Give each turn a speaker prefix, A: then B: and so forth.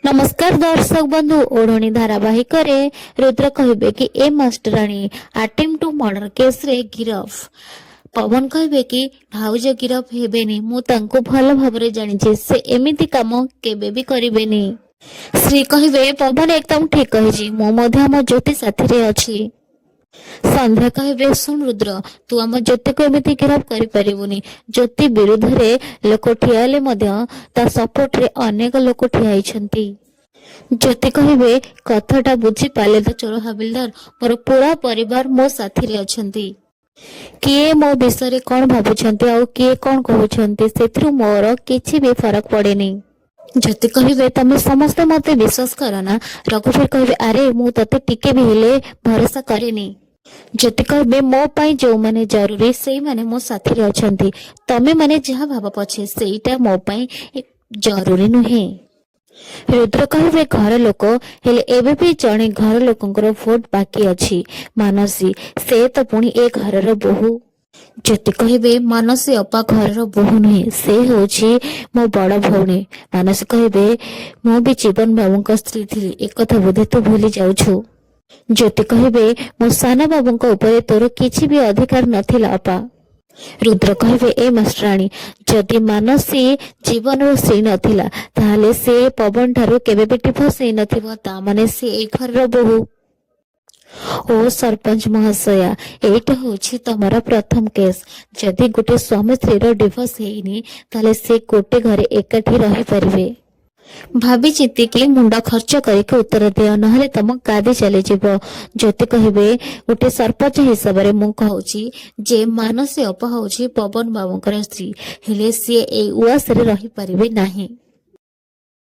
A: नमस्कार दर्शक बंधु ओढ़णी धारावाहिक रुद्र कहे कि ए मास्टराणी अटेम्प्ट टू मर्डर केस रे गिरफ। पवन कहे कि भाउज गिरफ हेबेनी, मु तांको भल भाबरे जानिछि, से एमिति काम केबे भी करिवेनी। श्री कहे पवन एकदम ठीक कहिछि, मु मध्ये हम ज्योति साथी रे अछि। संध्या कहे सुन रुद्र, तू आम ज्योति को एमती गिरफ करिपारिबुनी। ज्योति विरुद्ध रे लोक ठियाले मध्य ता सपोर्ट रे अनेक लोक ठियाइछंती। ज्योति कहे कथाटा बुझी पाले तो चोर हविलदार, मोर पूरा परिवार मो साथी रे अछंती। किए मो विषय कौन भाबुछंती आ किए कौन कहउछंती सेथरु मोर किछि भी फरक पड़ेनी। ज्योति कहे तमे समस्त मते विश्वास करना। रघुवीर कहे अरे मु तते टिके भी हेले भरोसा करेनी। ज्योति कहे मो पाई जो माने जरूरी से माने मो साथी रे अछंती। तमे माने जहा भाव पछे सेईटा मो पाई जरूरी नुहे। रुद्र कहे घर लोक हेले एबे भी जणे घर लोकंकर भोट बाकी अछि, मानसी से तो पुणी ए घरर बोहू। ज्योति कहे मानसी अपा घरर बोहू नुहे, से होछि मो बड़ भौणी। मानसी कहे मु भी जीवन बाबूंक स्त्री थिली, एक कथा बोधे तू भूली जाउछु। ज्योति कहे मो साना बाबूंक ऊपर तोर किछि भी अधिकार नथिला अपा। रुद्र कहे ए मास्टराणी, जदि मानसी जीवन स्त्री नथिला ताहले से पवन ठारू केबे भी डिवोर्स हे नथिबो, ता माने से ए घरर बोहू। ओ सरपंच महाशया, एटा होछि तमरा प्रथम केस। जदि गोटे स्वामी स्त्री डिवोर्स हेइनी ताहले से गोटे घरे एकाठी रही परिबे। भाभी चिंती के मुंडा खर्च करके उत्तर दियो, नहले तम गादी चली जीव। ज्योति कहे गोटे सरपंच हिसाब रे मु कहूची जे मानसी अपा होची पवन बाबूंकर स्त्री, हेले सी ए उआस रे रही परिबे नाही।